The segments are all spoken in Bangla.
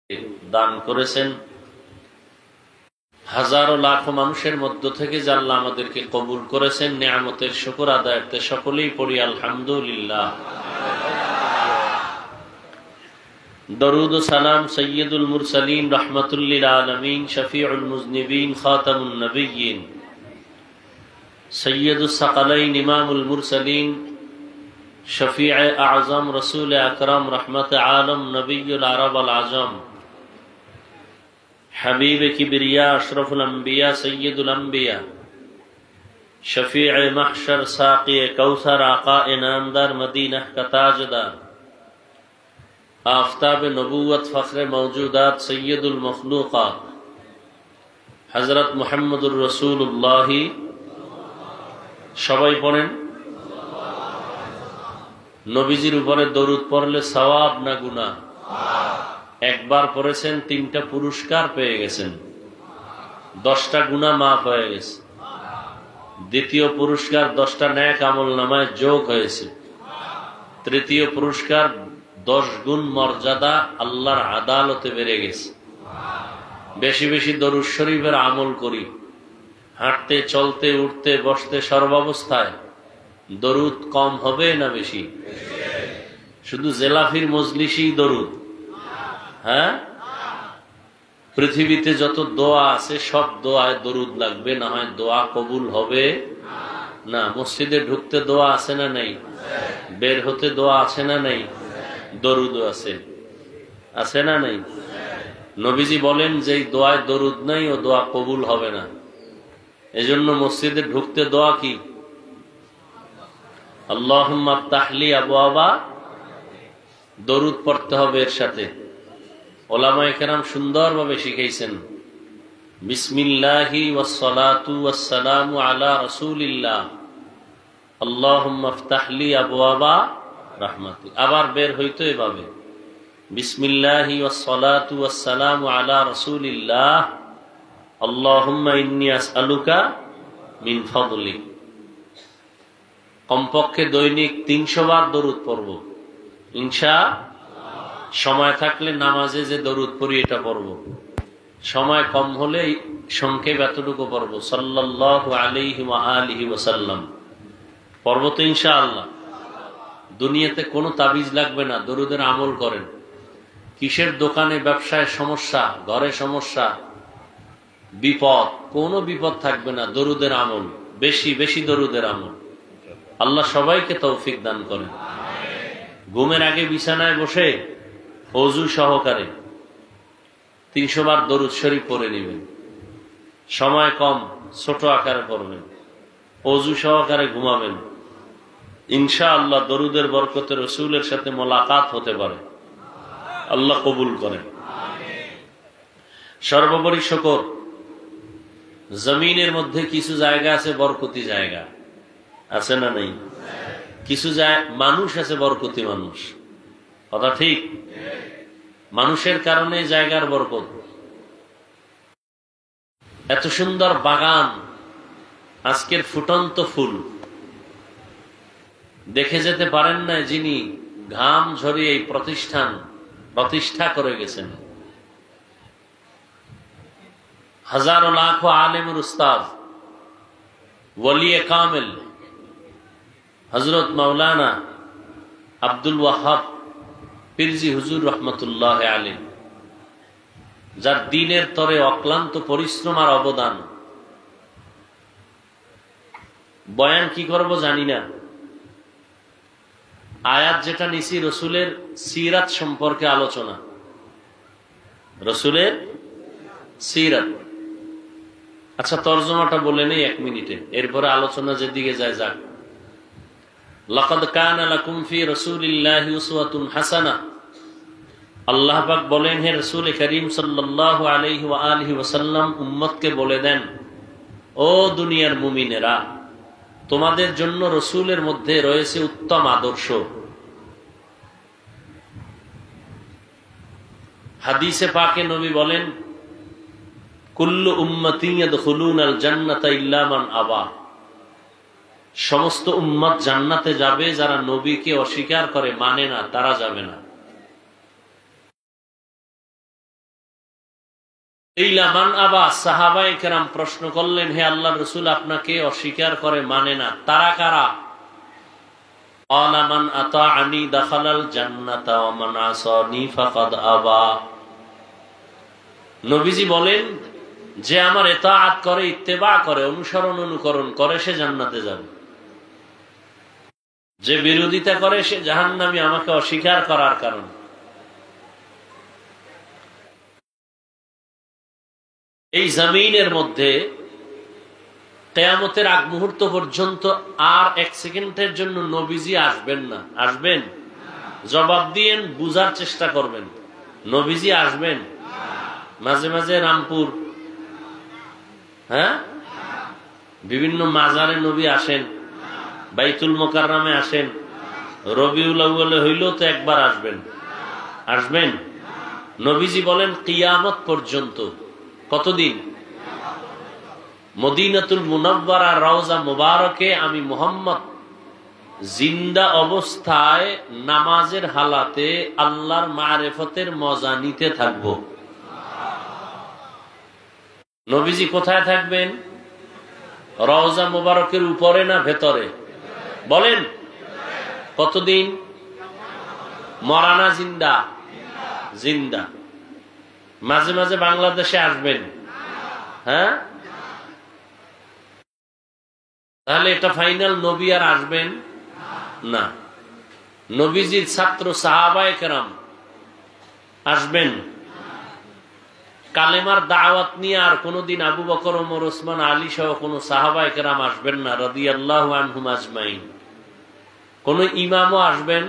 দান করেছেন। হাজারো লাখো মানুষের মধ্য থেকে যে আল্লাহ আমাদেরকে কবুল করেছেন, নিয়ামতের শুকর আদায়ার্থে সকলেই পড়ি আলহামদুলিল্লাহ। দরুদ ও সালাম সৈয়দুল মুরসালিন রহমাতুল লিল আলামিন শফিউল মুজনিবিন খাতামুন নবিয়্যিন সৈয়দুস সাকালাইন ইমামুল মুরসালিন শফিউ আযম রাসূল আকরাম রহমত আলম নবিয়ুল আরব আল আজম হাবিব কিবরিয়া আশরাফুল আম্বিয়া সৈয়দুল আম্বিয়া শফিউ মাহশর সাকি কৌসর আকা ইনামদার মদিনা কা তাজদার आफताब नबूवत फ़ख्र मौजूदात सैयदुल मखलूक़ात हज़रत मुहम्मदुर रसूलुल्लाह सबाई पढ़ें नबीजिर उपरे दरूद पढ़ले सवाब ना गुनाह। एक बार पढ़ेছেন 3টা पुरस्कार পেয়ে গেছেন, 10টা গুনাহ মাফ হয়ে গেছে। দ্বিতীয় পুরস্কার 10টা নেক আমলনামায় যোগ হয়েছে। তৃতীয় পুরস্কার 10 গুণ মর্যাদা আল্লাহর আদালতে বেড়ে গেছে। বেশি বেশি দরুদ শরীফের আমল করি, হাঁটতে চলতে উঠতে বসতে সর্বাবস্থায় দরুদ কম হবে না বেশি? শুধু জেলাফির মজলিসই দরুদ? হ্যাঁ, পৃথিবীতে যত দোয়া আছে সব দোয়ায় দরুদ লাগবে, না হয় দোয়া কবুল হবে না। মসজিদে ঢুকতে দোয়া আছে না নাই? বের হতে দোয়া আছে না নাই? দরুদ আছে, আছে না নাই? নবীজি বলেন যে দোয়ায় দরুদ নাই ও দোয়া কবুল হবে না। এজন্য মসজিদে ঢুকতে দোয়া কি? আল্লাহুম্মা আফতাহলি আবওয়াবা, দরুদ পড়তে হবে এর সাথে। ওলামায়ে কেরাম সুন্দরভাবে শিখাইছেন, বিসমিল্লাহি ওয়াস সালাতু ওয়াস সালামু আলা রাসূলিল্লাহ আল্লাহুম্মা আফতাহলি আবওয়াবা রাহমাতি। আবার বের হইতো এভাবে, বিসমিল্লাহি ওয়াস সালাতু ওয়াস সালামু আলা রাসূলিল্লাহ আল্লাহুম্মা ইন্নী আসআলুকা মিন ফাদলিক। কমপক্ষে দৈনিক 300 বার দরুদ পড়ব ইনশাআল্লাহ। সময় থাকলে নামাজে যে দরুদ পড়ি এটা পড়ব, সময় কম হলে সংক্ষেপ এতটুকু পড়ব, সাল্লাল্লাহু আলাইহি ওয়া আলিহি ওয়াসাল্লাম পড়ব তো ইনশাআল্লাহ। দুনিয়াতে কোনো তাবিজ লাগবে না, দরুদের আমল করেন। কিসের দোকানে ব্যবসায় সমস্যা, ঘরে সমস্যা, বিপদ, কোনো বিপদ থাকবে না, দরুদের আমল, বেশি বেশি দরুদের আমল। আল্লাহ সবাইকে তৌফিক দান করেন। ঘুমের আগে বিছানায় বসে ওযু সহকারে 300 বার দরুদ শরীফ পড়ে নেবেন। সময় কম, ছোট আকারে পড়বেন, ওযু সহকারে ঘুমাবেন। ইনশাআল্লাহ দরুদের বরকতে রসুলের সাথে মোলাকাত হতে পারে, আল্লাহ কবুল করেন। সর্বোপরি শুকর, জমিনের মধ্যে কিছু জায়গা আছে বরকতি জায়গা, আছে না নাই? কিছু মানুষ আছে বরকতি মানুষ, কথা ঠিক? মানুষের কারণে জায়গার বরকত। এত সুন্দর বাগান, আজকের ফুটন্ত ফুল দেখে যেতে পারেন না যিনি ঘাম ঝরিয়ে এই প্রতিষ্ঠা করে গেছেন। হাজারো লাখো আলেমের উস্তাদ, ওয়ালিয়ে কামেল হযরত মাওলানা আব্দুল ওয়াহাব পীরজি হুজুর রহমতুল্লাহ আলাইহি, যার দ্বীনের তরে অক্লান্ত পরিশ্রম আর অবদান। বয়ান কি করব জানি না, আয়াত যেটা নিছি রসুলের সিরাত সম্পর্কে আলোচনা, রসুলের সিরাত। আচ্ছা, তরজমাটা বলে নেই 1 মিনিটে, এরপরে আলোচনা যেদিকে যায় যাক। লাকাদ কানা লাকুম ফি রাসূলিল্লাহি উসওয়াতুন হাসানাহ। আল্লাহ পাক বলেন, হে রাসূল করিম সাল্লাল্লাহু আলাইহি ওয়া আলিহি ওয়াসাল্লাম উম্মতকে বলে দেন, ও দুনিয়ার মুমিনেরা, তোমাদের জন্য রসুলের মধ্যে রয়েছে উত্তম আদর্শ। হাদিসে পাকে নবী বলেন, কুল্লু উম্মতি ইয়াদখুলুনাল জান্নাতা ইল্লা মান আবা। সমস্ত উম্মত জান্নাতে যাবে, যারা নবীকে অস্বীকার করে, মানে না, তারা যাবে না। ইলামান আবা, সাহাবায়ে কেরাম প্রশ্ন করলেন, হে আল্লাহর রাসূল, আপনাকে অস্বীকার করে, মানে না, তারা কারা? ক্বালা মান আতাআনি দাখালাল জান্নাতা ওয়া মান আসানি ফাকাদ আবা। নবীজি বলেন, যে আমার ইতাআত করে, ইত্তেবা করে, অনুসরণ অনুকরণ করে, সে জান্নাতে যাবে। যে বিরোধিতা করে সে জাহান্নামী, আমাকে অস্বীকার করার কারণে। এই জমিনের মধ্যে কিয়ামতের আগ মুহূর্ত পর্যন্ত আর এক সেকেন্ডের জন্য নবীজি আসবেন না। আসবেন? জবাব দিয়েন, বুঝার চেষ্টা করবেন। নবীজি আসবেন? মাঝে মাঝে রামপুর, হ্যাঁ, বিভিন্ন মাজারে নবী আসেন, বাইতুল মোকাররমে আসেন, রবিউল আউয়ালে হইলেও তো একবার আসবেন। আসবেন? নবীজি বলেন কিয়ামত পর্যন্ত। কতদিন? মদিনাতুল মুনাওয়ারা রওজা মুবারকে আমি মুহাম্মদ জিন্দা অবস্থায় নামাজের হালাতে আল্লাহর মারিফতের মজা নিতে থাকবো। নবীজি কোথায় থাকবেন? রওজা মুবারকের উপরে না ভেতরে? বলেন কতদিন? মরানা জিন্দা? জিন্দা। মাঝে মাঝে বাংলাদেশে আসবেন, হ্যাঁ? তাহলে এটা ফাইনাল, নবী আর আসবেন না। নবীজির ছাত্র সাহাবায়ে কেরাম আসবেন। কালেমার দাওয়াত নিয়ে আর কোনদিন আবু বকর, ওমর, ওসমান, আলী সহ কোন সাহাবায়ে কেরাম আসবেন না রাদিয়াল্লাহু আনহুম আজমাইন। কোন ইমামও আসবেন?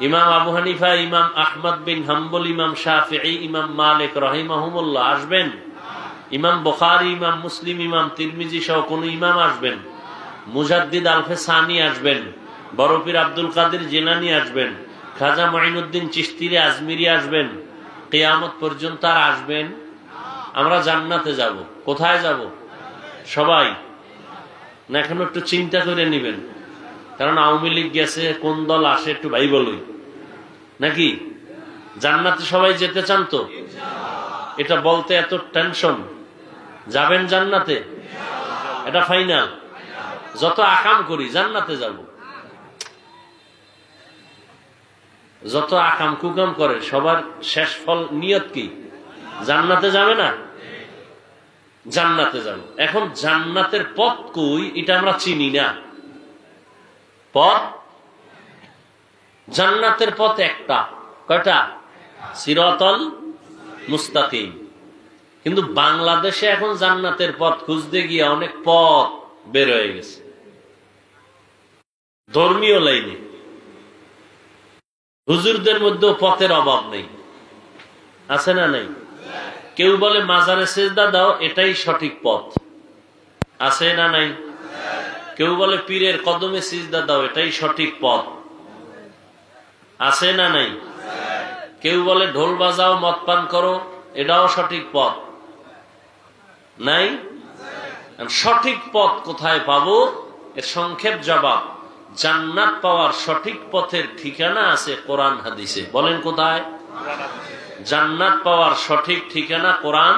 ইমাম আবু হানিফা, ইমাম আহমদ বিন হাম্বল, ইমাম শাফিঈ, ইমাম মালিক রাহিমাহুমুল্লাহ আসবেন? ইমাম বুখারী, ইমাম মুসলিম, ইমাম তিরমিজি সহ কোন ইমাম আসবেন? মুজাদ্দিদ আলফে সানি আসবেন? বড় পীর আব্দুল কাদের জিলানী আসবেন? খাজা মুঈনুদ্দিন চিশতি আজমিরি আসবেন? কিয়ামত পর্যন্ত আর আসবেন? আমরা জান্নাতে যাব। কোথায় যাব? সবাই না? এখন একটু চিন্তা করে নেবেন, কারণ আওয়ামী লীগ গেছে, কোন দল আসে একটু ভাই বলুই, নাকি? জান্নাতে সবাই যেতে চান তো? এটা বলতে এত টেনশন? যাবেন জান্নাতে? এটা ফাইনাল। যত আকাম করি জান্নাতে যাব। যত আকাম কুকাম করে সবার শেষ ফল নিয়ত কি? জান্নাতে যাবে না? জান্নাতে যাব। এখন জান্নাতের পথ কই এটা আমরা চিনি না। পথ, জান্নাতের পথ একটা। কয়টা? সিরাতাল মুস্তাকিম। কিন্তু বাংলাদেশে এখন জান্নাতের পথ খুঁজতে গিয়ে অনেক পথ বের হয়ে গেছে ধর্মীয় লাইনে। হুজুরদের মধ্যেও পথের অভাব নেই, আছে না? নাই। কেউ বলে মাজারে সেজদা দাও, এটাই সঠিক পথ, আছে না? নাই। কেউ বলে পীরের কদমে সিজদা দাও, এটাই সঠিক পথ, আছে না? নাই। কেউ বলে ঢোল বাজাও, মদ পান করো, এটাও সঠিক পথ, নাই। সঠিক পথ কোথায় পাবো? এর সংক্ষেপ জবাব, জান্নাত পাওয়ার সঠিক পথের ঠিকানা আছে কোরআন হাদিসে। বলেন কোথায়? জান্নাত পাওয়ার সঠিক ঠিকানা কোরআন।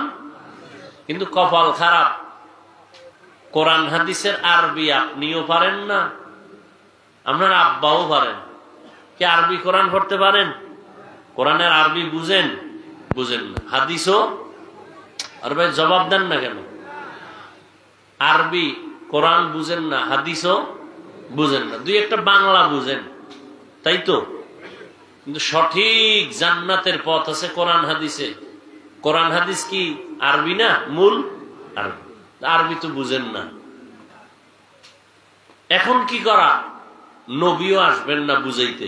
কিন্তু কপাল খারাপ, কোরআন হাদিসের আরবি আপনিও পারেন না, আপনার আব্বাও পারেন। কি আরবি কোরআন পড়তে পারেন? কোরআনের আরবি বুঝেন? বুঝেন না। হাদিসও? আর ভাই জবাব দেন না কেন? আরবি কোরআন বুঝেন না, হাদিসও বুঝেন না, দুই একটা বাংলা বুঝেন, তাই তো? কিন্তু সঠিক জান্নাতের পথ আছে কোরআন হাদিসে। কোরআন হাদিস কি আরবি না? মূল আরবি। আরবি তো বুঝেন না। এখন কি করা? নবীও আসবেন না বুঝাইতে,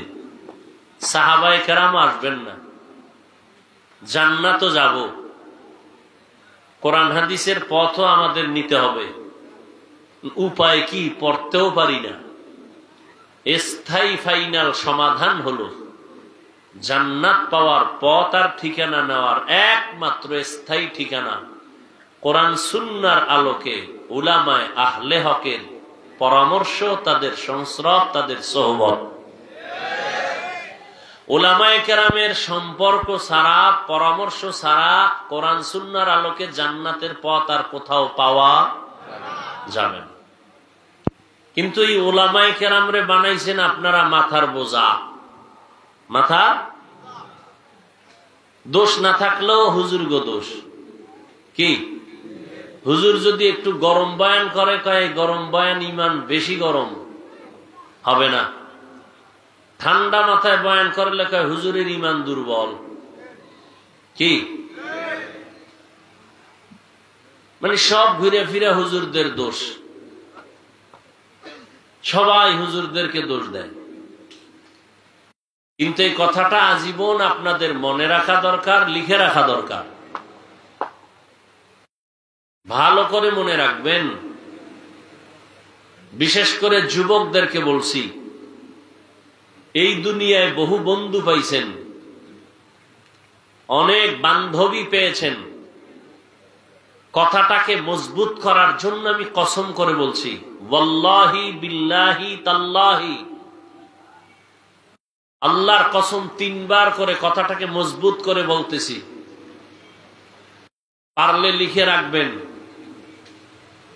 সাহাবায়ে কেরামও আসবেন না। জান্নাতও যাব, কোরআন হাদিসের পথও আমাদের নিতে হবে। উপায় কি? পড়তেও পারি না। স্থায়ী ফাইনাল সমাধান হলো জান্নাত পাওয়ার পথ আর ঠিকানা নেওয়ার একমাত্র স্থায়ী ঠিকানা কোরআন সুন্নাহর আলোকে উলামায়ে আহলে হকের পরামর্শ, তাদের সংস্রব, তাদের সোহবত। উলামায়ে কেরামের সম্পর্ক ছাড়া, পরামর্শ ছাড়া কোরআন সুন্নাহর আলোকে জান্নাতের পথ আর কোথাও পাওয়া যাবে না। কিন্তু এই উলামায়ে কেরামরে বানাইছেন আপনারা মাথার বোঝা। মাথার দোষ না থাকলেও হুজুর গো দোষ। কি হুজুর যদি একটু গরম বয়ান করে, কয় গরম বয়ান ইমান বেশি গরম হবে না। ঠান্ডা মাথায় বয়ান করলে কয় হুজুরের ইমান দুর্বল। কি মানে সব ঘুরে ফিরে হুজুরদের দোষ, সবাই হুজুরদেরকে দোষ দেয়। কিন্তু এই কথাটা আজীবন আপনাদের মনে রাখা দরকার, লিখে রাখা দরকার। ভালো করে মনে রাখবেন। বিশেষ করে যুবকদেরকে বলছি, এই দুনিয়ায় বহু বন্ধু পাইছেন, অনেক বান্ধবী পেয়েছেন। কথাটাকে মজবুত করার জন্য আমি কসম করে বলছি, ওয়াল্লাহি বিল্লাহি তাল্লাহি, আল্লাহর কসম 3 বার করে কথাটাকে মজবুত করে বলতেছি। পারলে লিখে রাখবেন,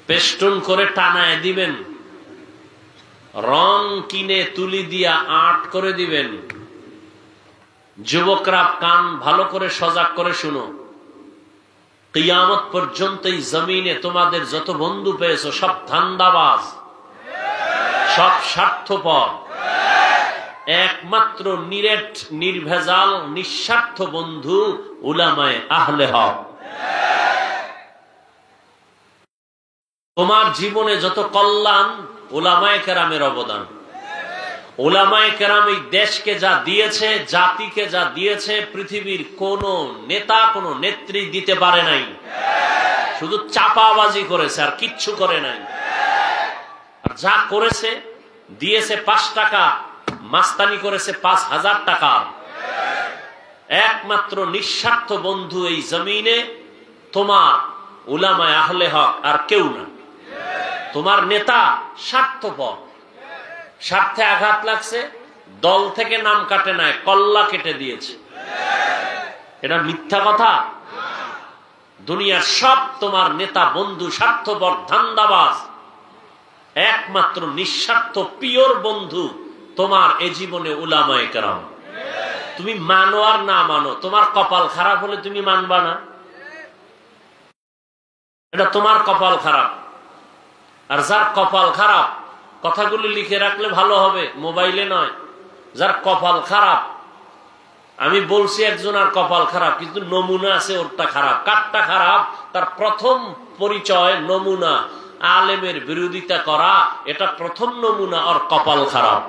পেস্টন করে টানায় দিবেন, রং কিনে তুলি দিয়া আর্ট করে দিবেন। যুবকরা কান ভালো করে সজাগ করে শুনো, কিয়ামত পর্যন্ত এই জমিনে তোমাদের যত বন্ধু পেয়েছো সব ধান্দাবাজ, সব স্বার্থপর। একমাত্র নিরেট নির্ভেজাল নিঃস্বার্থ বন্ধু উলামায়ে আহলে হক। তোমার জীবনে যত কল্যাণ উলামায়ে কেরামের অবদান। উলামায়ে কেরাম এই দেশকে যা দিয়েছে, জাতিকে যা দিয়েছে, পৃথিবীর কোন নেতা কোন নেত্রী দিতে পারে নাই। শুধু চাপাবাজি করেছে আর কিচ্ছু করে নাই। আর যা করেছে, দিয়েছে 5 টাকা, মাস্তানি করেছে 5000 টাকা। একমাত্র নিঃস্বার্থ বন্ধু এই জমিনে তোমার উলামায়ে আহলে হক, আর কেউ না। তোমার নেতা স্বার্থপর, স্বার্থে আঘাত লাগছে, দল থেকে নাম কাটে নাই, কল্লা কেটে দিয়েছে। এটা মিথ্যা কথা? দুনিয়ার সব তোমার নেতা বন্ধু স্বার্থপর, ধান্দাবাজ। একমাত্র নিঃস্বার্থ পিওর বন্ধু তোমার এ জীবনে উলামায়ে কেরাম। তুমি মানো আর না মানো, তোমার কপাল খারাপ হলে তুমি মানবা না, এটা তোমার কপাল খারাপ। আর যার কপাল খারাপ, কথাগুলি লিখে রাখলে ভালো হবে, মোবাইলে নয়। যার কপাল খারাপ, আমি বলছি একজন আর কপাল খারাপ, কিন্তু নমুনা আছে ওরটা খারাপ। কারটা খারাপ? তার প্রথম পরিচয় নমুনা আলেমের বিরোধিতা করা, এটা প্রথম নমুনা ওর কপাল খারাপ।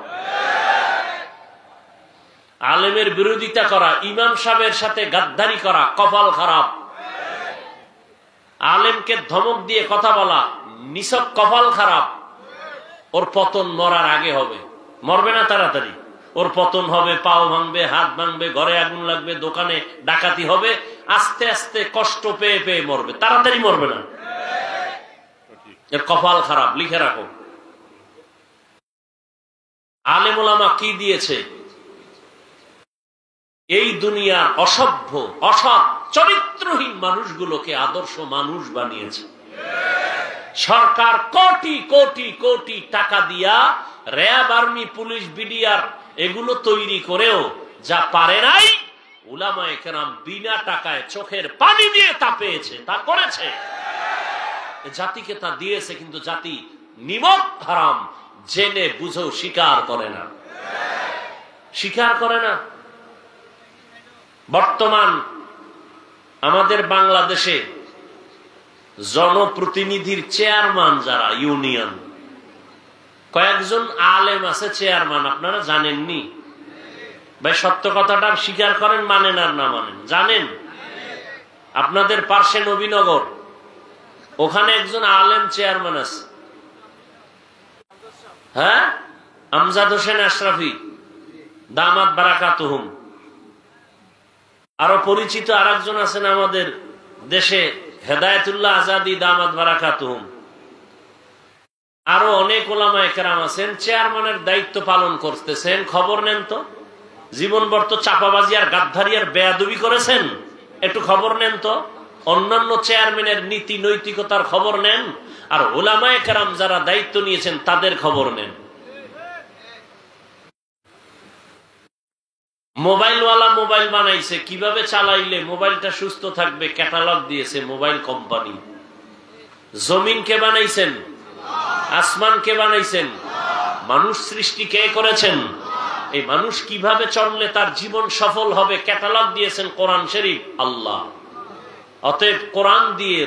আলেমের বিরোধিতা করা, ইমাম সাহেবের সাথে গাদ্দারি করা, কপাল খারাপ। আলেমকে ধমক দিয়ে কথা বলা, নিছক কপাল খারাপ। ওর পতন মরার আগে হবে, মরবে না তাড়াতাড়ি। ওর পতন হবে, পাও ভাঙবে, হাত ভাঙবে, ঘরে আগুন লাগবে, দোকানে ডাকাতি হবে, আস্তে আস্তে কষ্ট পেয়ে পেয়ে মরবে, তাড়াতাড়ি মরবে না। এর কপাল খারাপ, লিখে রাখো। আলেম ওলামা কি দিয়েছে? এই দুনিয়ার অসভ্য, অসৎ, চরিত্রহীন মানুষগুলোকে আদর্শ মানুষ বানিয়েছে। সরকার কোটি কোটি কোটি টাকা দিয়া র্যাব, আর্মি, পুলিশ, বিডিআর এগুলো তৈরি করেও যা পারে নাই, উলামায়ে কেরাম বিনা টাকায় চোখের পানি দিয়ে তা পেয়েছে, তা করেছে। জাতিকে তা দিয়েছে, কিন্তু জাতি নিমক হারাম জেনে বুঝেও স্বীকার করে না, স্বীকার করে না। বর্তমান আমাদের বাংলাদেশে জনপ্রতিনিধির চেয়ারম্যান যারা, ইউনিয়ন, কয়েকজন আলেম আছে চেয়ারম্যান, আপনারা জানেননি? ভাই সত্য কথাটা স্বীকার করেন, মানেন আর না মানেন, জানেন? আপনাদের পার্শ্বে নবীনগর, ওখানে একজন আলেম চেয়ারম্যান আছে। হ্যাঁ, আমজাদ হোসেন আশরাফি দামাত বারাকাতুহুম। আরো পরিচিত আর একজন আছেন আমাদের দেশে, হেদায়েতুল্লাহ আজাদি দামাত বারাকাতুহুম। আরো অনেক ওলামায়ে কেরাম আছেন, চেয়ারম্যানের দায়িত্ব পালন করতেছেন। খবর নেন তো, জীবনভর তো চাপাবাজি আর গাদ্দারি আর বেয়াদবি করেছেন, একটু খবর নেন তো। অন্যান্য চেয়ারম্যানের নীতি নৈতিকতার খবর নেন, আর উলামায়ে কেরাম যারা দায়িত্ব নিয়েছেন তাদের খবর নেন। মোবাইলওয়ালা মোবাইল বানাইছে, কিভাবে চালাইলে মোবাইলটা সুস্থ থাকবে ক্যাটালগ দিয়েছে মোবাইল কোম্পানি। জমিন কে বানাইছেন? আসমান কে বানাইছেন? মানুষ সৃষ্টি কে করেছেন? এই মানুষ কিভাবে চললে তার জীবন সফল হবে ক্যাটালগ দিয়েছেন কোরআন শরীফ আল্লাহ। অতএব কোরআন দিয়ে,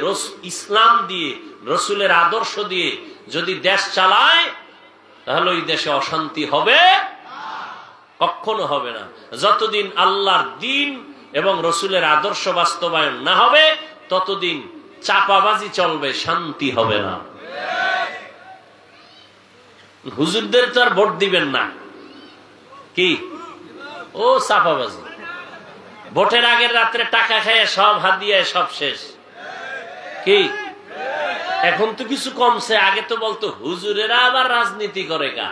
ইসলাম দিয়ে, রসুলের আদর্শ দিয়ে যদি দেশ চালায় তাহলে ওই দেশে অশান্তি হবে? কখনো হবে না। যতদিন আল্লাহর দ্বীন এবং রসুলের আদর্শ বাস্তবায়ন না হবে ততদিন চাপাবাজি চলবে, শান্তি হবে না। হুজুরদের তো আর ভোট দিবেন না, কি ও চাপাবাজি। ভোটের আগের রাত্রে টাকা খাইয়ে সব হাত দিয়ে সব শেষ, কি? এখন তো কিছু কমছে, আগে তো বলতো হুজুরেরা আবার রাজনীতি করে গা।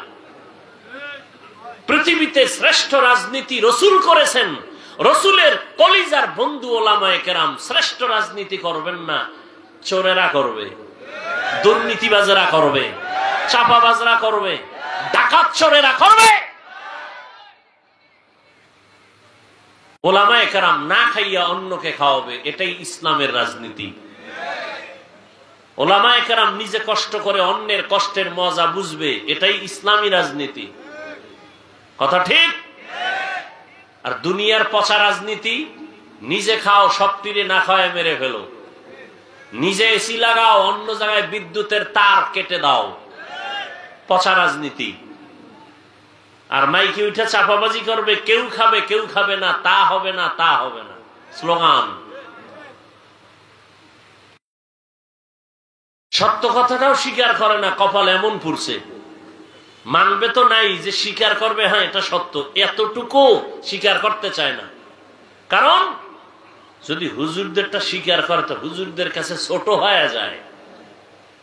পৃথিবীতে শ্রেষ্ঠ রাজনীতি রসুল করেছেন, রসুলের কলিজার বন্ধু ওলামায়ে কেরাম। শ্রেষ্ঠ রাজনীতি করবেন না, চোরেরা করবে, দুর্নীতিবাজেরা করবে, চাপাবাজরা করবে, ডাকাত চোরেরা করবে। ওলামায়ে কেরাম না খাইয়া অন্যকে খাওয়াবে, এটাই ইসলামের রাজনীতি। ওলামায়ে কেরাম নিজে কষ্ট করে অন্যের কষ্টের মজা বুঝবে, এটাই ইসলামী রাজনীতি। কথা ঠিক? আর দুনিয়ার পচা রাজনীতি, নিজে খাও সব তীরে না খাওয়ায় মেরে ফেলো, নিজে এসি লাগাও অন্য জায়গায় বিদ্যুতের তার কেটে দাও, পচা রাজনীতি। আর মাইকে উঠে চাপাবাজি করবে, কেউ খাবে কেউ খাবে না, তা হবে না তা হবে না, স্লোগান। সত্য কথাটাও স্বীকার করে না, কপাল এমন পুরছে। মানবে তো নাই যে স্বীকার করবে হ্যাঁ এটা সত্য, এতটুকু স্বীকার করতে চায় না। কারণ যদি হুজুরদেরটা স্বীকার করে তো হুজুরদের কাছে ছোট হয়ে যায়।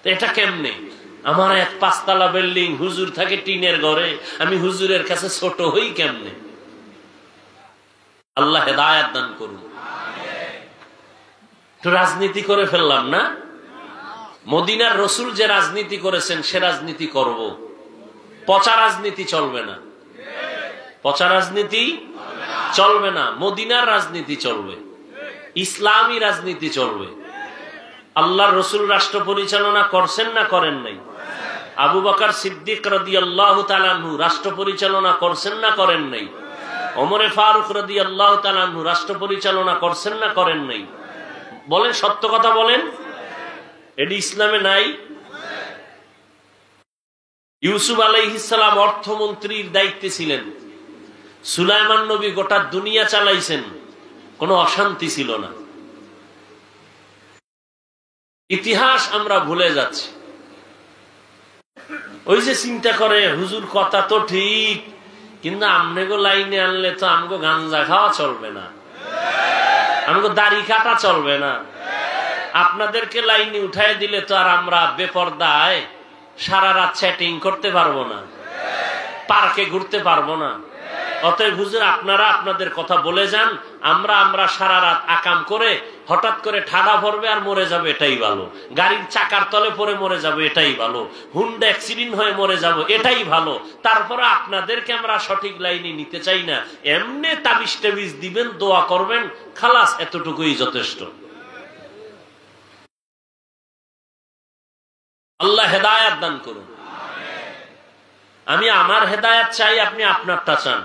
তো এটা কেমনে? আমার এক 5 তলা বিল্ডিং, হুজুর থাকে টিনের ঘরে, আমি হুজুরের কাছে ছোট হই কেমনে? আল্লাহ হেদায়েত দান করুন। তো রাজনীতি করে ফেললাম না। মদিনার রসুল যে রাজনীতি করেছেন সে রাজনীতি করব, পচা রাজনীতি চলবে না, পচা রাজনীতি চলবে না। মদিনার রাজনীতি চলবে, ইসলামী রাজনীতি চলবে। আল্লাহর রসুল রাষ্ট্র পরিচালনা করছেন না করেন নাই? আবু বকর সিদ্দিক রাদিয়াল্লাহু তাআলা আনহু রাষ্ট্র পরিচালনা করছেন না করেন নাই? ওমর ফারুক রাদিয়াল্লাহু তাআলা আনহু রাষ্ট্র পরিচালনা করছেন না করেন নাই? বলেন, সত্য কথা বলেন, এটি ইসলামে নাই? ইউসুফ আলাইহিস সালাম অর্থমন্ত্রীর দায়িত্বে ছিলেন, সুলাইমান নবী গোটা দুনিয়া চালাইছেন, কোনো অশান্তি ছিল না। ইতিহাস আমরা ভুলে যাচ্ছি। ওই যে চিন্তা করে হুজুর কথা তো ঠিক, কিন্তু আমগো লাইনে আনলে তো আমগো গাঞ্জা খাওয়া চলবে না, আমগো দাড়ি কাটা চলবে না, আপনাদেরকে লাইনে উঠাই দিলে তো আর আমরা বেপরদায় সারা রাত চ্যাটিং করতে পারবো না, পার্কে ঘুরতে পারবো না। অতএব হুজুর আপনারা আপনাদের কথা বলে যান, আমরা সারা রাত আকাম করে হঠাৎ করে ঠাডা পড়বে আর মরে যাবে, এটাই ভালো। গাড়ির চাকার তলে পড়ে মরে যাবে, এটাই ভালো। হুন্ডা অ্যাক্সিডেন্ট হয়ে মরে যাব, এটাই ভালো। তারপরে আপনাদেরকে আমরা সঠিক লাইনে নিতে চাই না, এমনি তাবিজ টাবিজ দিবেন, দোয়া করবেন, খালাস, এতটুকুই যথেষ্ট। আল্লাহ হেদায়েত দান করুন। আমি আমার হেদায়েত চাই, আপনি আপনারটা চান।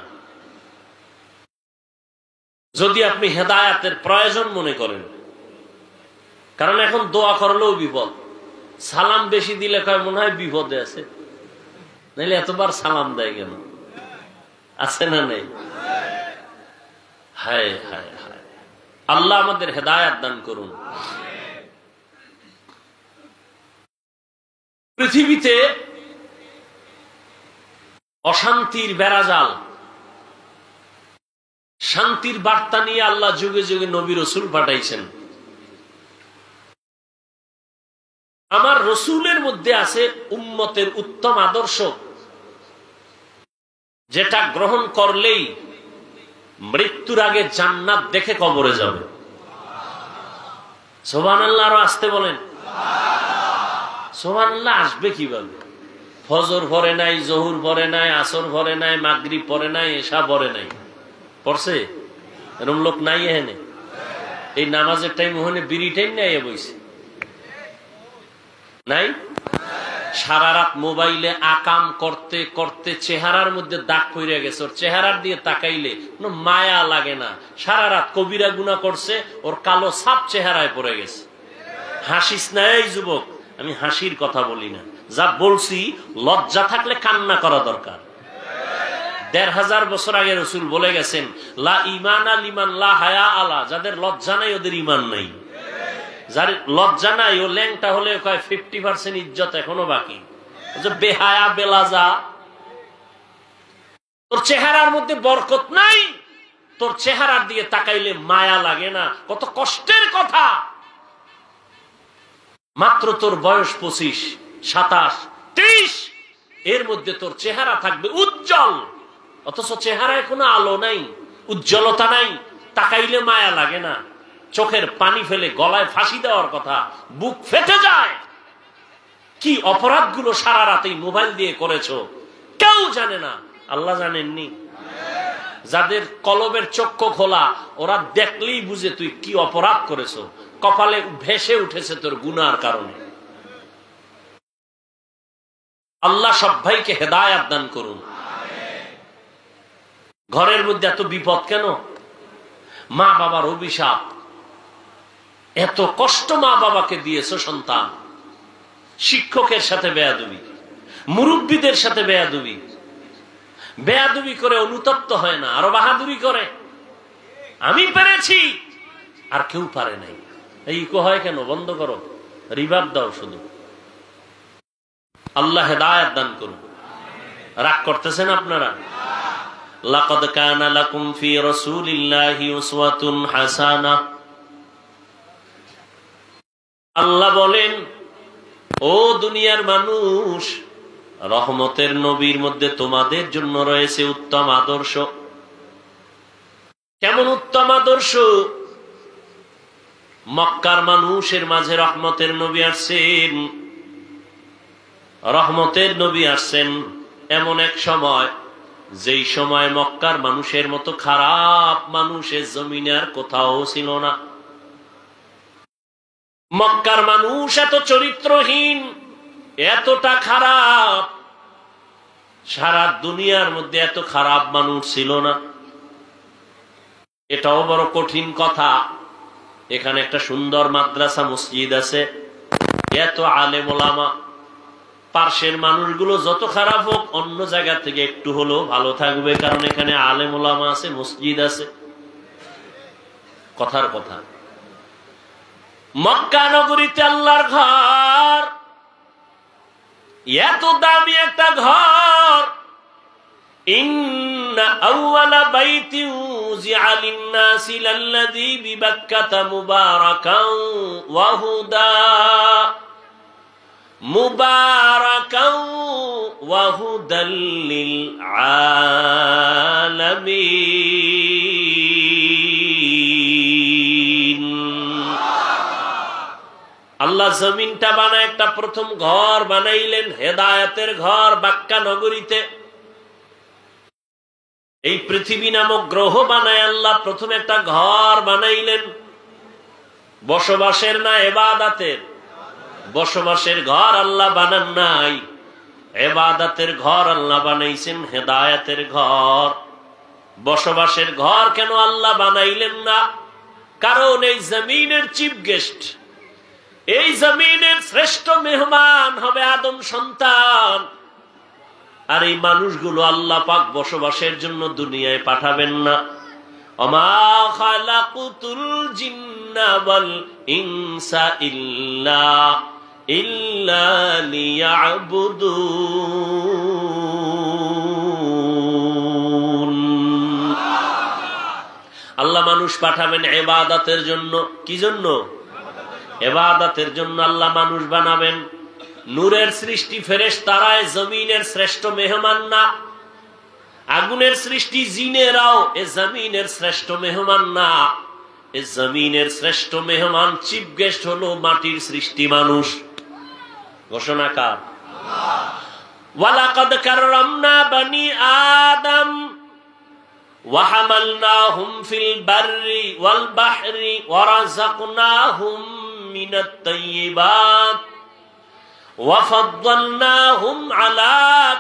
যদি আপনি হেদায়েতের প্রয়োজন মনে করেন, কারণ এখন দোয়া করলেও বিপদ, সালাম বেশি দিলে কয় মনে হয় বিপদে আছে, নাইলে এতবার সালাম দেয় কেন? আছে না নেই? হায় হায় হায়, আল্লাহ আমাদের হেদায়েত দান করুন। পৃথিবীতে অশান্তির বেড়াজাল, শান্তির বার্তা নিয়ে আল্লাহ যুগে যুগে নবী রসুল পাঠাইছেন। আমার রসুলের মধ্যে আছে উম্মতের উত্তম আদর্শ, যেটা গ্রহণ করলেই মৃত্যুর আগে জান্নাত দেখে কবরে যাবে। সুবহানাল্লাহ, আরো আসতে বলেন। সুবহানাল্লাহ আসবে কিভাবে? ফজর পড়ে নাই, জহুর পড়ে নাই, আসর পড়ে নাই, মাগরিব পড়ে নাই, এশা পড়ে নাই। পড়ছে? এরকম লোক নাই এখানে? এই নামাজের টাইম ওখানে বিড়ি টাইম নাই বইছে নাই? সারা রাত মোবাইলে আকাম করতে করতে চেহারার মধ্যে দাগ পড়ে গেছে, ওর চেহারার দিয়ে তাকাইলে কোনো মায়া লাগে না। সারা রাত কবিরা গুনাহ করছে, ওর কালো ছাপ চেহারায় পড়ে গেছে। হাসিস না এই যুবক, আমি হাসির কথা বলি না, যা বলছি লজ্জা থাকলে কান্না করা দরকার। ১৫০০ বছর আগে রাসূল বলে গেছেন, লা ঈমানা লিমান লা হায়া আলা, যাদের লজ্জা নাই ওদের ঈমান নাই। যার লজ্জা নাই ও ল্যাংটা হলে কয় 50% ইজ্জত এখনো বাকি। বেহায়া বেলাজা, তোর চেহারার মধ্যে বরকত নাই, তোর চেহারার দিয়ে তাকাইলে মায়া লাগে না। কত কষ্টের কথা। মাত্র তোর বয়স 25, 27, 23, এর মধ্যে তোর চেহারা থাকবে উজ্জ্বল, অথচ চেহারায় কোনো আলো নাই, উজ্জ্বলতা নাই, তাকাইলে মায়া লাগে না। চোখের পানি ফেলে গলায় ফাঁসি দেওয়ার কথা, বুক ফেটে যায়। কি অপরাধগুলো সারা রাতে মোবাইল দিয়ে করেছো কেউ জানে না, আল্লাহ জানেননি। যাদের কলবের চক্ষু খোলা, ওরা দেখলেই বুঝে তুই কি অপরাধ করেছো। কপালে ভেসে উঠেছে তোর গুনার কারণে। আল্লাহ সব ভাইকে হেদায়েত দান করুন। ঘরের মধ্যে এত বিপদ কেন? মা বাবার অভিশাপ। এত কষ্ট মা বাবাকে দিয়েছো সন্তান। শিক্ষকের সাথে বেয়াদবি, মুরব্বীদের সাথে বেয়াদবি, বেয়াদবি করে অনুতপ্ত হয় না, আরো বাহাদুরি করে। আমি পেরেছি আর কেউ পারে নাই। এই ইকো হয় কেন? বন্ধ করো, রিভাব দাও শুধু। আল্লাহ হেদায়েত দান করুন। রাগ করতেছেন আপনারা? লাকাদ কানা লাকুম ফি রাসূলিল্লাহি উসওয়াতুন হাসানাহ। আল্লাহ বলেন, ও দুনিয়ার মানুষ, রহমতের নবীর মধ্যে তোমাদের জন্য রয়েছে উত্তম আদর্শ। কেমন উত্তম আদর্শ? মক্কার মানুষের মাঝে রহমতের নবী আসছেন। রহমতের নবী আসছেন এমন এক সময়, যেই সময় মক্কার মানুষের মতো খারাপ মানুষের জমিনে আর কোথাও ছিল না। মক্কার মানুষ এত চরিত্রহীন, এতটা খারাপ, সারা দুনিয়ার মধ্যে এত খারাপ মানুষ ছিল না। এটাও বড় কঠিন কথা। এখানে একটা সুন্দর মাদ্রাসা মসজিদ আছে, এত আলেম ওলামা, পার্শ্বের মানুষগুলো যত খারাপ হোক অন্য জায়গা থেকে একটু হলেও ভালো থাকবে, কারণ এখানে আলেম ওলামা আছে, মসজিদ আছে। কথার কথা। মক্কা নগরীতে আল্লাহর ঘর, এত দামি একটা ঘর। ইন্না আউওয়ালা বাইতিন উযিআ লিন-নাসি লাল্লাযী বিবাক্কাতা মুবারাকান ওয়া হুদা, মুবারাকান ওয়া হুদাল লিল আলামিন। আল্লাহ জমিনটা বানায় একটা প্রথম ঘর বানাইলেন, হেদায়েতের ঘর বাক্কা নগরীতে। এই পৃথিবী নামক গ্রহ বানায় আল্লাহ প্রথম একটা ঘর বানাইলেন, বসবাসের না ইবাদতের। বসবাসের ঘর আল্লাহ বানান নাই, ইবাদতের ঘর আল্লাহ বানাইছেন, হেদায়েতের ঘর। বসবাসের ঘর কেন আল্লাহ বানাইলেন না? কারণ এই জমিনের চিফ গেস্ট, এই জমিনের শ্রেষ্ঠ মেহমান হবে আদম সন্তান। আর এই মানুষগুলো আল্লাহ পাক বসবাসের জন্য দুনিয়ায় পাঠাবেন না। ওমা খালাকুতুল জিন্না ওয়াল ইনসা ইল্লা লিয়াবুদুন। আল্লাহ মানুষ পাঠাবেন ইবাদতের জন্য। কি জন্য? ইবাদতের জন্য আল্লাহ মানুষ বানাবেন। নূরের সৃষ্টি ফেরেশতারায় জমিনের শ্রেষ্ঠ মেহমান না। আগুনের সৃষ্টি জিনেরাও এ জমিনের শ্রেষ্ঠ মেহমান না, এ জমিনের শ্রেষ্ঠ মেহমান চিফ গেস্ট হলো মাটির সৃষ্টি মানুষ। ঘোষণাকার ওয়ালাকাদ কাররামনা বানি আদম ওয়া হামালনাহুম ফিল বাররি ওয়াল বাহরি ওয়া রাযাকনাহুম মিনাত তাইয়্যিবাত ওয়া ফাদ্দালনাহুম আলা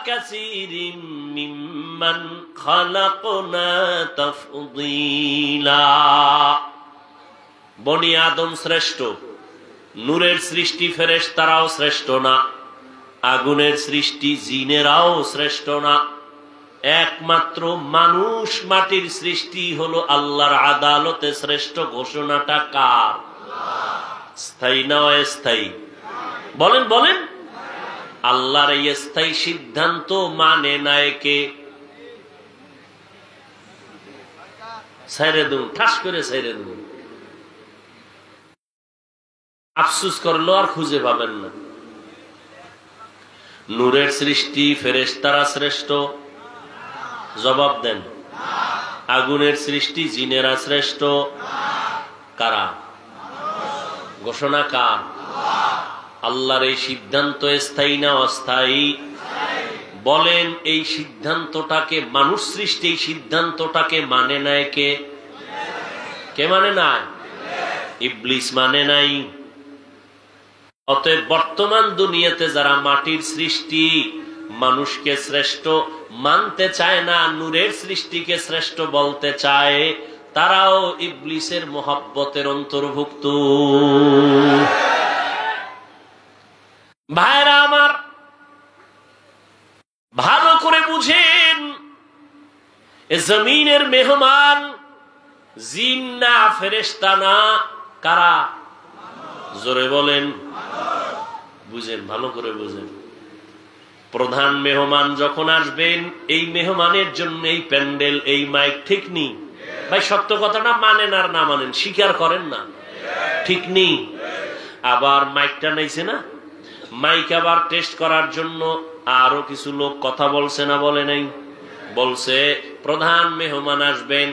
কাসীরিন মিম্মান খালাকনা তাফদীলা। বনি আদম শ্রেষ্ঠ, নূরের সৃষ্টি ফেরেশতারাও শ্রেষ্ঠ না, আগুনের সৃষ্টি জিনেরাও শ্রেষ্ঠ না, একমাত্র মানুষ মাটির সৃষ্টি হলো আল্লাহর আদালতে শ্রেষ্ঠ। ঘোষণাটা কার? স্থায়ী না অস্থায়ী? বলেন বলেন। আল্লাহর এই স্থায়ী সিদ্ধান্ত মানে না কে? ছাইরে দুন, ঠাস করে ছাইরে দুন। আফসুস করলো আর খুঁজে পাবেন না। নূরের সৃষ্টি ফেরেশতারা শ্রেষ্ঠ? জবাব দেন। আগুনের সৃষ্টি জিনেরা শ্রেষ্ঠ? কারা? ঘোষণা কার? আল্লাহর এই সিদ্ধান্ত স্থায়ী না অস্থায়ী? বলেন, এই সিদ্ধান্তটাকে মানুষ সৃষ্টি, এই সিদ্ধান্তটাকে মানে নাই কে? কে মানে নাই? ইবলিস মানে নাই। অতএব বর্তমান দুনিয়াতে যারা মাটির সৃষ্টি মানুষকে শ্রেষ্ঠ মানতে চায় না, নূরের সৃষ্টিকে শ্রেষ্ঠ বলতে চায়, তারাও ইবলিসের মোহাব্বতের অন্তর্ভুক্ত। ভাইরা আমার, ভালো করে বুঝেন, এ জমিনের মেহমান জিন না ফেরেশতা না, কারা? জোরে বলেন। বুঝেন, ভালো করে বুঝেন। প্রধান মেহমান যখন আসবেন, এই মেহমানের জন্য এই প্যান্ডেল, এই মাইক, ঠিক নেই ভাই? সত্য কথাটা মানেন আর না মানেন, স্বীকার করেন না, ঠিক নেই? আবার মাইকটা নাইছে না, মাইক আবার টেস্ট করার জন্য আরো কিছু লোক কথা বলছে না বলে নাই? বলছে প্রধান মেহমান আসবেন,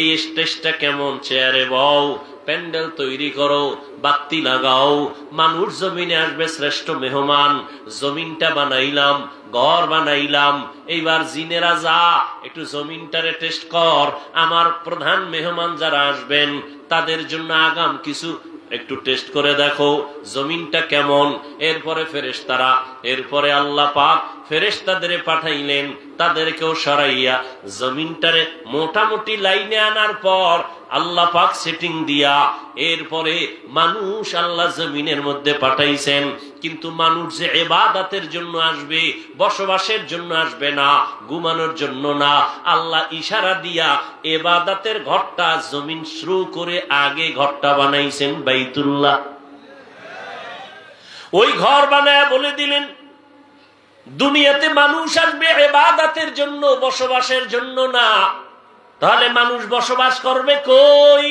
এই স্টেজটা কেমন, চেয়ারে বও, প্যান্ডেল তৈরি করো, বাতি লাগাও, মানুষ জমিনে আসবে শ্রেষ্ঠ মেহমান, জমিনটা বানাইলাম, ঘর বানাইলাম, এইবার জিনেরা যা একটু জমিনটারে টেস্ট কর, আমার প্রধান মেহমান যারা আসবেন তাদের জন্য আগাম কিছু একটু টেস্ট করে দেখো জমিনটা কেমন। এরপরে ফেরেশতারা, এরপরে আল্লাহ পাক ফেরেশতাদের পাঠাইলেন, তাদেরকেও সরাইয়া জমিনটারে মোটামুটি লাইনে আনার পর আল্লাহ পাক সেটিং দিয়া এরপরে মানুষ আল্লাহ জমিনের মধ্যে পাঠাইছেন। কিন্তু মানুষ যে ইবাদতের জন্য আসবে, বসবাসের জন্য আসবে না, ঘুমানোর জন্য না, আল্লাহ ইশারা দিয়া ইবাদতের ঘরটা জমিন শুরু করে আগে ঘরটা বানাইছেন বাইতুল্লাহ। ওই ঘর বানায় বলে দিলেন দুনিয়াতে মানুষ আসবে ইবাদতের জন্য, বসবাসের জন্য না। তাহলে মানুষ বসবাস করবে কই?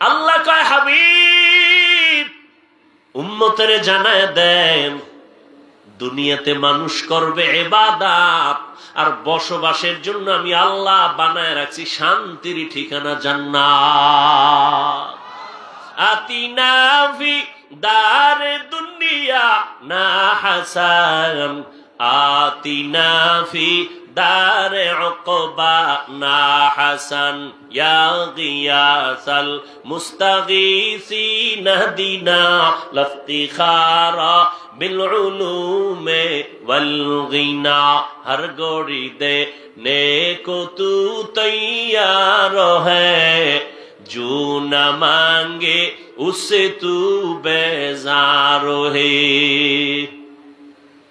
আল্লাহ কয়, হাবিব উম্মতেরে জানায় দেন, দুনিয়াতে মানুষ করবে ইবাদত, আর বসবাসের জন্য আমি আল্লাহ বানায় রাখছি শান্তির ঠিকানা জান্নাত। আতিনা ফি দারে দুনিয়া না হাসান, আতিনা ফি দারে উকবা না হাসান, ইয়া গিয়াসাল মুস্তাগীসিন দিনা লফতিখারা বিল উলুমে ওয়াল গিনা। হর গোড়ি দে নেকো তু তৈয়ার হ্যায়, जो न मांगे उससे तू बेजार है।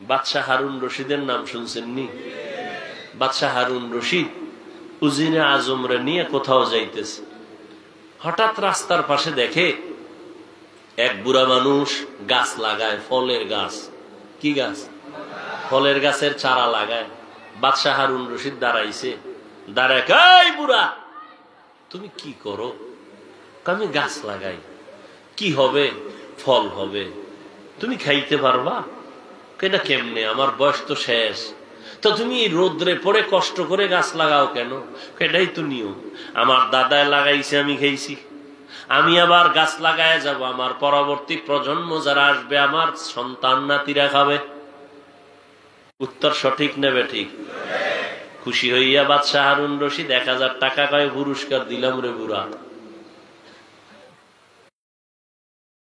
বাদশাহ হারুন রশিদের নাম শুনছেন নি? বাদশাহ হারুন রশিদ উজিরে আজমরে নিয়ে কোথাও যাইতেছে, হঠাৎ রাস্তার পাশে দেখে এক বুড়া মানুষ গাছ লাগায়, ফলের গাছ। কি গাছ? ফলের গাছের চারা লাগায়। বাদশাহ হারুন রশিদ দাঁড়াইছে, দাঁড়ায়, এই বুড়া তুমি কি করো? আমি গাছ লাগাই। কি হবে? ফল হবে। তুমি খাইতে পারবা? কেনা কেমনে? আমার বয়স তো শেষ, তো তুমি রোদ্রে পড়ে কষ্ট করে গাছ লাগাও কেন? এটাই তো নিয়ম। আমার দাদায় লাগাইছে, আমি খাইছি, আমি আবার গাছ লাগায় যাব, আমার পরবর্তী প্রজন্ম যারা আসবে, আমার সন্তান নাতিরা খাবে। উত্তর সঠিক নেবে ঠিক? খুশি হইয়া বাদশাহ হারুন রশিদ 1000 টাকা কয় পুরস্কার দিলাম রে বুড়া।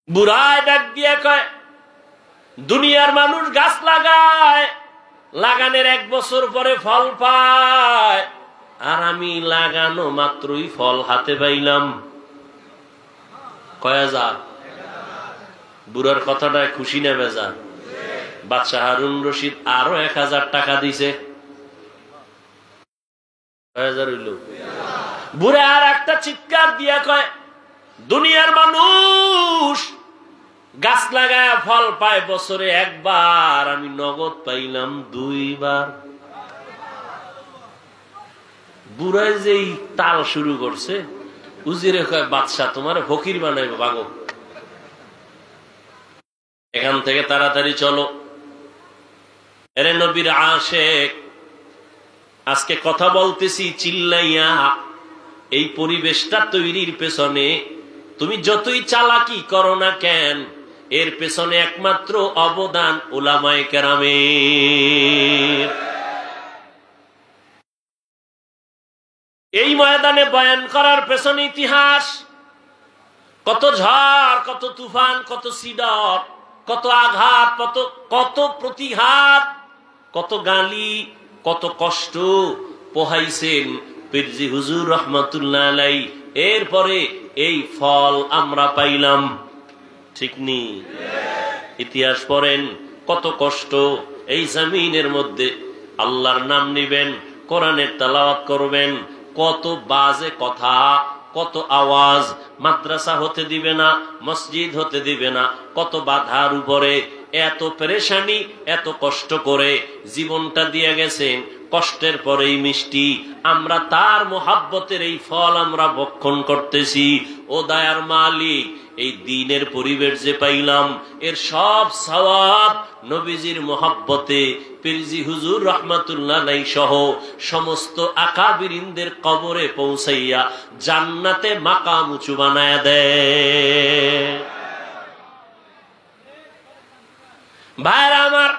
বুড়ায় ডাক দিয়ে কয়, দুনিয়ার মানুষ গাছ লাগায়, লাগানোর 1 বছর পরে ফল পায়, আর আমি লাগানো মাত্রই ফল হাতে পাইলাম। কয় হাজার? বুড়ার কথাটায় খুশি নেবে যা? বাদশাহ হারুন রশিদ আরো 1000 টাকা দিছে। বুড়া আর একটা চিৎকার দিয়া কয়, দুনিয়ার মানুষ গাছ লাগায় ফল পায় বছরে 1 বার, আমি নগদ পাইলাম 2 বার। বুড়ায় যেই তাল শুরু করছে, উজিরে কয়, বাদশাহ তোমার ফকির বানাইব, ভাগো এখান থেকে, তাড়াতাড়ি চলো। এরে নবীর আশেক, আজকে কথা বলতেছি চিল্লাইয়া। এই পরিবেশটা তৈরির পেছনে তুমি যতই চালাকি করো না কেন, এর পেছনে একমাত্র অবদান উলামায়ে কেরামের। এই ময়দানে বয়ান করার পেছনে ইতিহাস, কত ঝড়, কত তুফান, কত সিডর, কত আঘাত, কত প্রতিঘাত, কত গালি, কত কষ্ট পোহাইছেন পীরজি হুজুর রহমাতুল্লাহ আলাইহি। এরপরে এই ফল আমরা পাইলাম, ঠিক নি? ইতিহাস পড়েন, কত কষ্ট। এই জমিনের মধ্যে আল্লাহর নাম নিবেন, কোরআনের তেলাওয়াত করবেন, কত বাজে কথা, কত আওয়াজ, মাদ্রাসা হতে দিবে না, মসজিদ হতে দিবে না, কত বাধার উপরে এত পেরেশানি, এত কষ্ট করে জীবনটা দিয়ে গেছেন। কষ্টের পরেই মিষ্টি, আমরা তার মোহাব্বতের এই ফল আমরা ভক্ষণ করতেছি। ও দয়ার মালিক, এই দ্বীনের পরিবেশ যে পাইলাম, এর সব সওয়াব নবীজির মোহাব্বতে পীরজি হুজুর রহমাতুল্লাহ আলাইহি সহ সমস্ত আকাবিরিনদের কবরে পৌঁছাইয়া জান্নাতে মাকাম উঁচু বানায়া দেয়। ভাইরা আমার,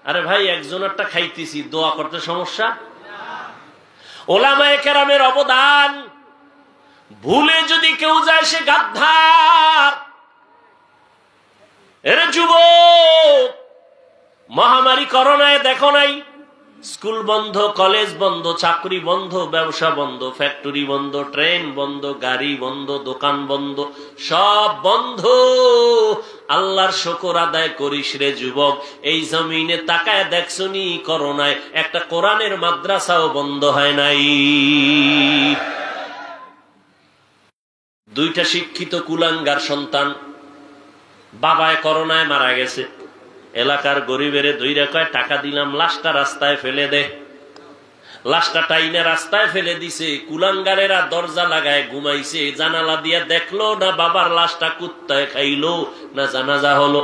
আরে ভাই, একজনেরটা খাইতেছি, দোয়া করতে সমস্যা? উলামায়ে কেরামের অবদান ভুলে যদি কেউ যায়, সে গাদ্দার। এর যুবক, মহামারী করোনায় দেখো নাই, স্কুল বন্ধ, কলেজ বন্ধ, চাকরি বন্ধ, ব্যবসা বন্ধ, ফ্যাক্টরি বন্ধ, ট্রেন বন্ধ, গাড়ি বন্ধ, দোকান বন্ধ, সব বন্ধ। আল্লাহর শুকর আদায় করিস রে যুবক। এই জমিনে তাকায় দেখছনি, করোনায় একটা কোরআনের মাদ্রাসাও বন্ধ হয় নাই। 2টা শিক্ষিত কুলাঙ্গার সন্তান, বাবায় করোনায় মারা গেছে। এলাকার গরিবেরে ধইরা কয়, টাকা দিলাম, লাশটা রাস্তায় ফেলে দে। লাশটা টাইনে রাস্তায় ফেলে দিছে। কুলাঙ্গারেরা দরজা লাগায় ঘুমাইছে, জানালা দিয়ে দেখলো না বাবার লাশটা কুত্তায় খাইলো না জানাজা হলো।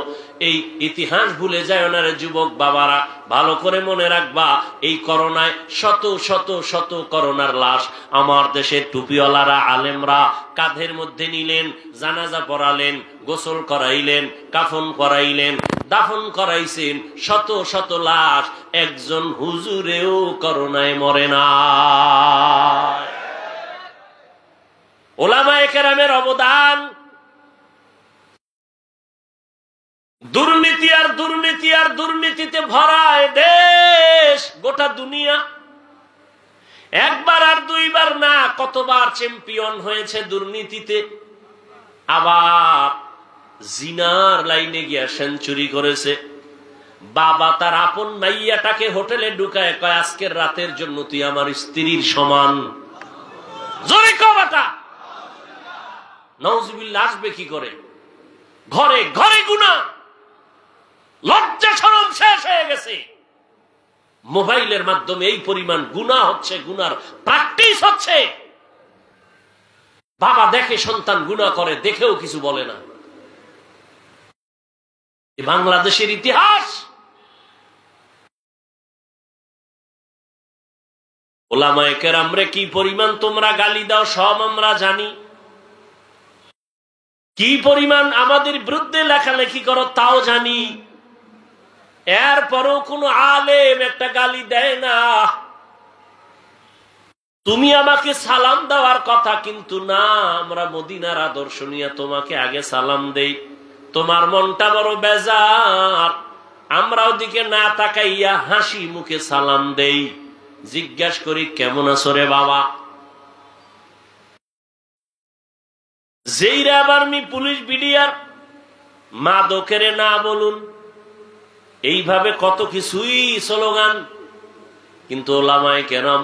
এই ইতিহাস ভুলে যায় না রে যুবক বাবারা, ভালো করে মনে রাখবা। এই করোনায় শত শত শত করোনার লাশ আমার দেশের টুপিওয়ালারা, আলেমরা কাঁধের মধ্যে নিলেন, জানাজা পড়ালেন, গোসল করাইলেন, কাফন করাইলেন, দাফন করাইছেন। শত শত লাশ, একজন হুজুরেও করোনায় মরে না। উলামায়ে কেরামের অবদান। দুর্নীতি আর দুর্নীতি আর দুর্নীতিতে ভরায় দেশ, গোটা দুনিয়া। 1 বার আর 2 বার না, কতবার চ্যাম্পিয়ন হয়েছে দুর্নীতিতে। আবার জিনার লাইনে গিয়া সেঞ্চুরি করেছে। বাবা তার আপন মাইয়াটাকে হোটেলে ঢুকায় কয়, আজকের রাতের জন্য তুই আমার স্ত্রীর সমান। জোরে কবাটা নাউজুবিল্লাহ, আসবে কি করে? ঘরে ঘরে গুনাহ, লজ্জা শরম শেষ হয়ে গেছে। মোবাইলের মাধ্যমে এই পরিমাণ গুনাহ হচ্ছে, গুনার প্র্যাকটিস হচ্ছে। বাবা দেখে সন্তান গুনাহ করে, দেখেও কিছু বলে না। বাংলাদেশের ইতিহাস ওলামায়ে কেরামরে কি পরিমাণ তোমরা গালি দাও সব আমরা জানি, কি পরিমাণ আমাদের বিরুদ্ধে লেখালেখি করো তাও জানি। এরপরও কোন আলেম একটা গালি দেয় না। তুমি আমাকে সালাম দেওয়ার কথা, কিন্তু না, আমরা মদিনার আদর্শ নিয়ে তোমাকে আগে সালাম দেই। তোমার মনটা বড় বেজার, আমরা ওদিকে না তাকাইয়া হাসি মুখে সালাম দেই, জিজ্ঞাসা করি কেমন আছো রে বাবা। যেই আবার পুলিশ বিডিআর মাদকের না বলুন, এইভাবে কত কিছুই স্লোগান। কিন্তু ওলামায়ে কেরাম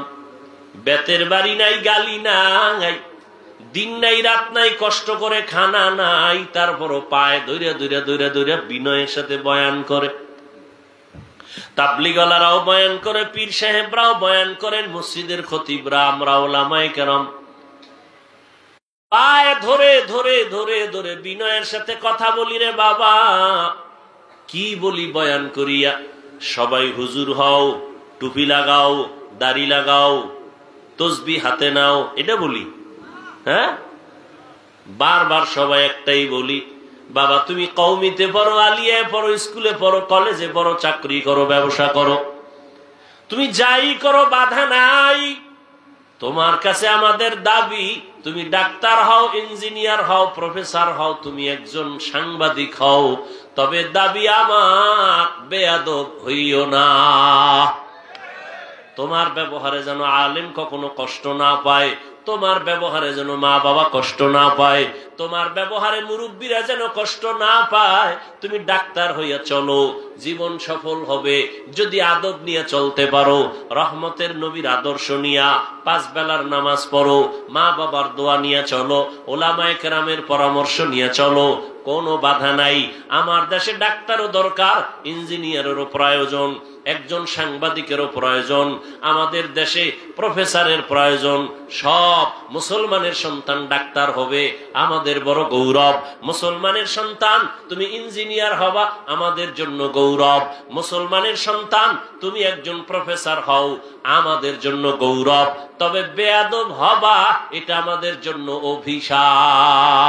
বেতের বাড়ি নাই, গালি নাই, দিন নাই রাত নাই, কষ্ট করে খানা নাই, তারপরও পায়ে ধরে ধরে ধরে ধরে বিনয়ের সাথে বয়ান করে। তাবলীগওয়ালারাও বয়ান করে, পীর সাহেবরাও বয়ান করেন, মসজিদের খতিবরা, আমরা ওলামায়ে কেরাম পায়ে ধরে ধরে ধরে ধরে বিনয়ের সাথে কথা বলি। রে বাবা, কি বলি বয়ান করিয়া? সবাই হুজুর হও, টুপি লাগাও, দাড়ি লাগাও, তসবি হাতে নাও, এটা বলি। হ্যাঁ, বারবার সবাই একটাই বলি, বাবা তুমি কওমিতে পড়ো, আলিয়ায় পড়ো, স্কুলে পড়ো, কলেজে পড়ো, চাকরি করো, ব্যবসা করো, তুমি যাই করো বাধা নাই। তোমার কাছে আমাদের দাবি, তুমি ডাক্তার হও, ইঞ্জিনিয়ার হও, প্রফেসর হও, তুমি একজন সাংবাদিক হও, তবে দাবি আমার বেয়াদব হইও না। তোমার ব্যবহারে যেন আলেম কখনো কষ্ট না পায়, তোমার ব্যবহারে যেন মা বাবা কষ্ট না পায়, তোমার ব্যবহারে মুরব্বীরা যেন কষ্ট না পায়। তুমি ডাক্তার হইয়া চলো, জীবন সফল হবে যদি আদব নিয়ে চলতে পারো। রহমতের নবীর আদর্শ নিয়া 5 বেলার নামাজ পড়ো, মা বাবার দোয়া নিয়ে চলো, ওলামায়ে কেরামের পরামর্শ নিয়ে চলো, কোনো বাধা নাই। আমার দেশে ডাক্তারও দরকার, ইঞ্জিনিয়ারেরও প্রয়োজন, একজন সাংবাদিকেরও প্রয়োজন, আমাদের দেশে প্রফেসরের প্রয়োজন। সব মুসলমানের সন্তান ডাক্তার হবে, আমাদের বড় গৌরব। মুসলমানের সন্তান তুমি ইঞ্জিনিয়ার হবা, আমাদের জন্য গৌরব। মুসলমানের সন্তান তুমি একজন প্রফেসর হও, আমাদের জন্য গৌরব। তবে বেয়াদব হবা, এটা আমাদের জন্য অভিশাপ।